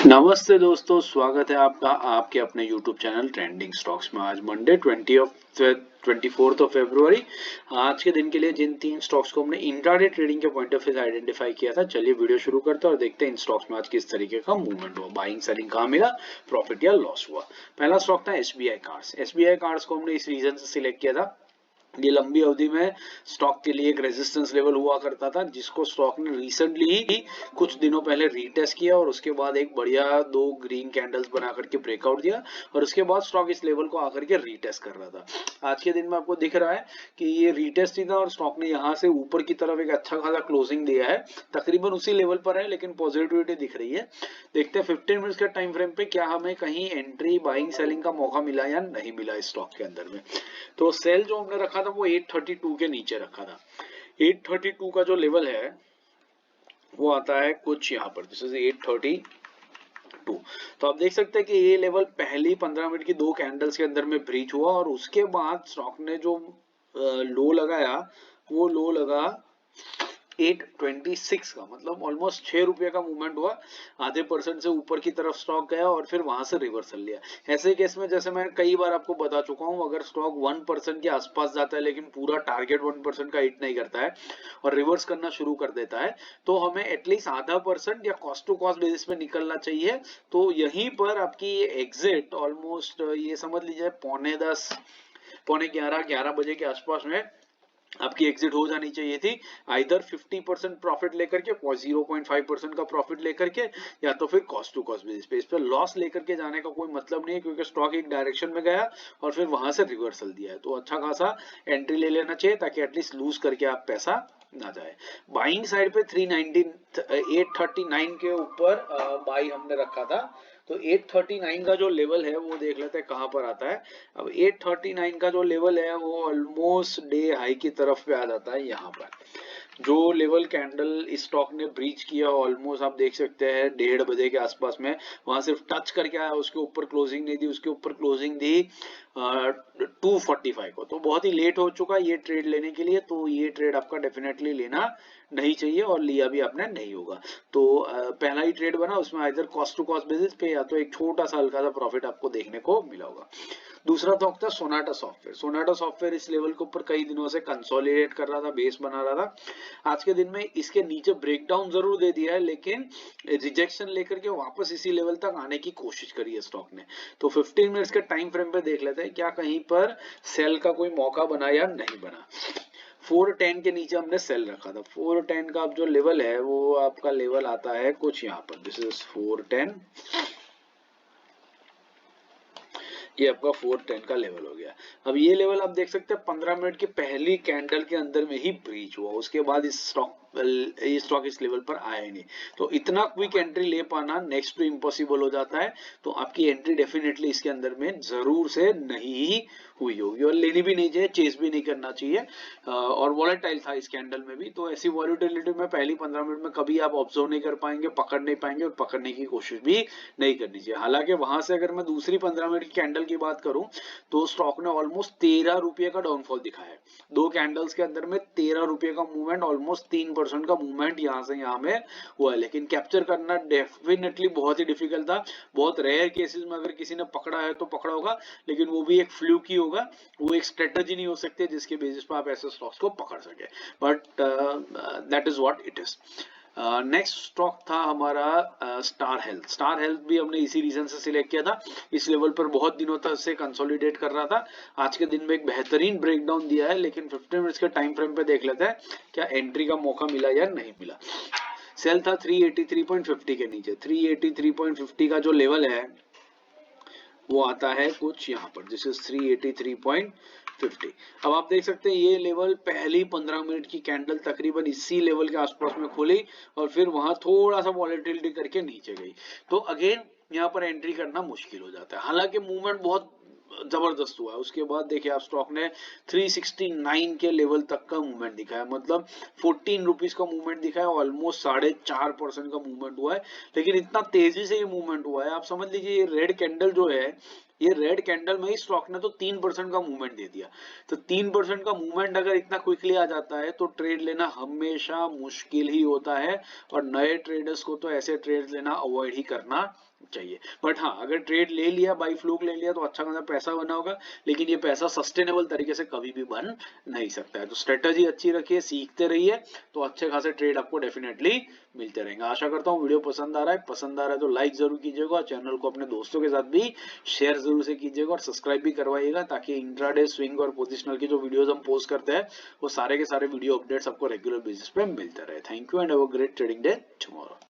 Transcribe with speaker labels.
Speaker 1: नमस्ते दोस्तों, स्वागत है आपका आपके अपने YouTube चैनल ट्रेंडिंग स्टॉक्स में। आज मंडे 24 फरवरी। आज के दिन के लिए जिन 3 स्टॉक्स को हमने इंट्राडे ट्रेडिंग के पॉइंट ऑफ व्यू से आइडेंटिफाई किया था, चलिए वीडियो शुरू करते हैं और देखते हैं इन स्टॉक्स में आज किस तरीके का मूवमेंट हुआ, बाइंग सेलिंग कहाँ मिला, प्रॉफिट या लॉस हुआ। पहला स्टॉक था SBI कार्ड्स। SBI कार्ड्स को हमने इस रीजन से सिलेक्ट किया था, ये लंबी अवधि में स्टॉक के लिए एक रेजिस्टेंस लेवल हुआ करता था, जिसको स्टॉक ने रिसेंटली ही कुछ दिनों पहले रीटेस्ट किया और उसके बाद एक बढ़िया 2 ग्रीन कैंडल्स बना करके ब्रेकआउट दिया और उसके बाद स्टॉक इस लेवल को आकर के रीटेस्ट कर रहा था। आज के दिन में आपको दिख रहा है कि ये रीटेस्ट ही था और स्टॉक ने यहाँ से ऊपर की तरफ एक अच्छा खासा क्लोजिंग दिया है, तकरीबन उसी लेवल पर है लेकिन पॉजिटिविटी दिख रही है। देखते हैं 15 मिनट्स के टाइम फ्रेम पे क्या हमें कहीं एंट्री बाइंग सेलिंग का मौका मिला या नहीं मिला इस स्टॉक के अंदर में। तो सेल जो हमने रखा था वो 832 के नीचे रखा था। 832 का जो लेवल है वो आता है कुछ यहाँ पर, दिस इज 832। तो आप देख सकते हैं कि ये लेवल पहली 15 मिनट की 2 कैंडल्स के अंदर में ब्रीच हुआ और उसके बाद स्टॉक ने जो लो लगाया वो लो लगा 826 का, मतलब ऑलमोस्ट 6 रुपए का मूवमेंट हुआ। आधे परसेंट से ऊपर की तरफ स्टॉक गया और फिर वहां से रिवर्सल लिया। ऐसे केस में जैसे मैं कई बार आपको बता चुका हूं, अगर स्टॉक 1% के आसपास जाता है लेकिन पूरा टारगेट 1% का हिट नहीं करता है और रिवर्स करना शुरू कर देता है, तो हमें एटलीस्ट आधा परसेंट या कॉस्ट टू कॉस्ट बेसिस पे निकलना चाहिए। तो यहीं पर आपकी एग्जिट ऑलमोस्ट ये समझ लीजिए 9:45 11 बजे के आसपास में आपकी एग्जिट हो जानी चाहिए थी। आइदर 50% प्रॉफिट लेकर के 0.5% का प्रॉफिट लेकर के, या तो फिर कॉस्ट टू कॉस्ट बेसिस पे। इस पर लॉस लेकर के जाने का कोई मतलब नहीं है क्योंकि स्टॉक एक डायरेक्शन में गया और फिर वहां से रिवर्सल दिया है, तो अच्छा खासा एंट्री ले लेना चाहिए ताकि एटलीस्ट लूज करके आप पैसा ना जाए। बाइंग साइड पे 839 के ऊपर बाई हमने रखा था। तो 839 का जो लेवल है वो देख लेते हैं कहां पर आता है। अब 839 का जो लेवल है वो ऑलमोस्ट डे हाई की तरफ पे आ जाता है। यहाँ पर जो लेवल कैंडल इस स्टॉक ने ब्रीच किया ऑलमोस्ट आप देख सकते हैं 1:30 बजे के आसपास में, वहां सिर्फ टच करके आया, उसके ऊपर क्लोजिंग नहीं दी, उसके ऊपर क्लोजिंग दी 245 को। तो बहुत ही लेट हो चुका ये ट्रेड लेने के लिए, तो ये ट्रेड आपका डेफिनेटली लेना नहीं चाहिए और लिया भी आपने नहीं होगा। तो पहला ही ट्रेड बना उसमें either cost to cost basis पे या तो एक छोटा सा हल्का सा प्रॉफिट आपको देखने को मिला होगा। दूसरा स्टॉक था सोनाटा सॉफ्टवेयर। सोनाटा सॉफ्टवेयर इस लेवल के ऊपर कई दिनों से कंसोलिडेट कर रहा था, बेस बना रहा था। आज के दिन में इसके नीचे ब्रेकडाउन जरूर दे दिया है लेकिन रिजेक्शन लेकर के वापस इसी लेवल तक आने की कोशिश करी है स्टॉक ने। तो 15 मिनट्स के टाइम फ्रेम पे देख लेते हैं क्या कहीं पर सेल का कोई मौका बना या नहीं बना। 410 के नीचे हमने सेल रखा था। 410 का अब जो लेवल है वो आपका लेवल आता है कुछ यहाँ पर, दिस इज 410। ये आपका 410 का लेवल हो गया। अब ये लेवल आप देख सकते हैं 15 मिनट की पहली कैंडल के अंदर में ही ब्रीच हुआ, उसके बाद इस स्टॉक इस लेवल पर आया ही नहीं। तो इतना क्विक एंट्री ले पाना नेक्स्ट टू इम्पॉसिबल हो जाता है। तो आपकी एंट्री डेफिनेटली इसके अंदर में जरूर से नहीं हुई होगी और लेनी भी नहीं चाहिए, चेस भी नहीं करना चाहिए। और वॉलेटाइल था इस कैंडल में भी, तो ऐसी वॉलेटिलिटी में पहली 15 मिनट में कभी आप ऑब्जर्व नहीं कर पाएंगे, पकड़ नहीं पाएंगे और पकड़ने की कोशिश भी नहीं करनी चाहिए। हालांकि वहां से अगर मैं दूसरी 15 मिनट की कैंडल की बात करूं तो स्टॉक ने ऑलमोस्ट 13 रुपए का डाउनफॉल दिखाया है। 2 कैंडल्स के अंदर में 13 रुपए का मूवमेंट, ऑलमोस्ट 3% का मूवमेंट यहां से यहां में हुआ है, लेकिन कैप्चर करना डेफिनेटली बहुत ही डिफिकल्ट था। बहुत रेयर केसेस में अगर किसी ने पकड़ा है तो पकड़ा होगा, लेकिन वो भी एक फ्लूक ही होगा, वो एक स्ट्रेटजी नहीं हो सकती जिसके बेसिस पर आप ऐसे स्टॉक्स को पकड़ सके। But that is what it is. Next stock था हमारा स्टार हेल्थ। स्टार हेल्थ भी हमने इसी रीजन से सिलेक्ट किया था, इस लेवल पर बहुत दिनों तक से कंसोलिडेट कर रहा था। आज के दिन में एक बेहतरीन ब्रेकडाउन दिया है, लेकिन 15 मिनट्स के टाइम फ्रेम पे देख लेते हैं क्या एंट्री का मौका मिला या नहीं मिला। सेल था 383.50 के नीचे। 383.50 का जो लेवल है वो आता है कुछ यहाँ पर, दिस इज 383.50। अब आप देख सकते हैं ये लेवल पहली 15 मिनट की कैंडल तकरीबन इसी लेवल के आसपास में खुली और फिर वहां थोड़ा सा वॉलेटिलिटी करके नीचे गई। तो अगेन यहाँ पर एंट्री करना मुश्किल हो जाता है। हालांकि मूवमेंट बहुत जबरदस्त हुआ है। उसके बाद देखिए आप स्टॉक ने 369 के लेवल तक का मूवमेंट दिखाया, मतलब 14 रुपीज का मूवमेंट दिखाया, ऑलमोस्ट 4.5% का मूवमेंट हुआ है। लेकिन इतना तेजी से ये मूवमेंट हुआ है, आप समझ लीजिए ये रेड कैंडल जो है ये रेड कैंडल में ही स्टॉक ने तो 3% का मूवमेंट दे दिया। तो 3% का मूवमेंट अगर इतना क्विकली आ जाता है तो ट्रेड लेना हमेशा मुश्किल ही होता है, और नए ट्रेडर्स को तो ऐसे ट्रेड लेना अवॉइड ही करना चाहिए। बट हाँ, अगर ट्रेड ले लिया, बाई फ्लूक ले लिया, तो अच्छा खासा पैसा बना होगा, लेकिन ये पैसा सस्टेनेबल तरीके से कभी भी बन नहीं सकता है। तो स्ट्रेटजी अच्छी रखिए, सीखते रहिए, तो अच्छे खासे ट्रेड आपको डेफिनेटली मिलते रहेंगे। आशा करता हूँ वीडियो पसंद आ रहा है तो लाइक जरूर कीजिएगा, चैनल को अपने दोस्तों के साथ भी शेयर जरूर से कीजिएगा, और सब्सक्राइब भी करवाइएगा, ताकि इंट्राडे स्विंग और पोजिशनल की जो वीडियोस हम पोस्ट करते हैं वो सारे के सारे वीडियो अपडेट्स आपको रेगुलर बेसिस पे मिलते रहे। Thank you and have a great trading day tomorrow.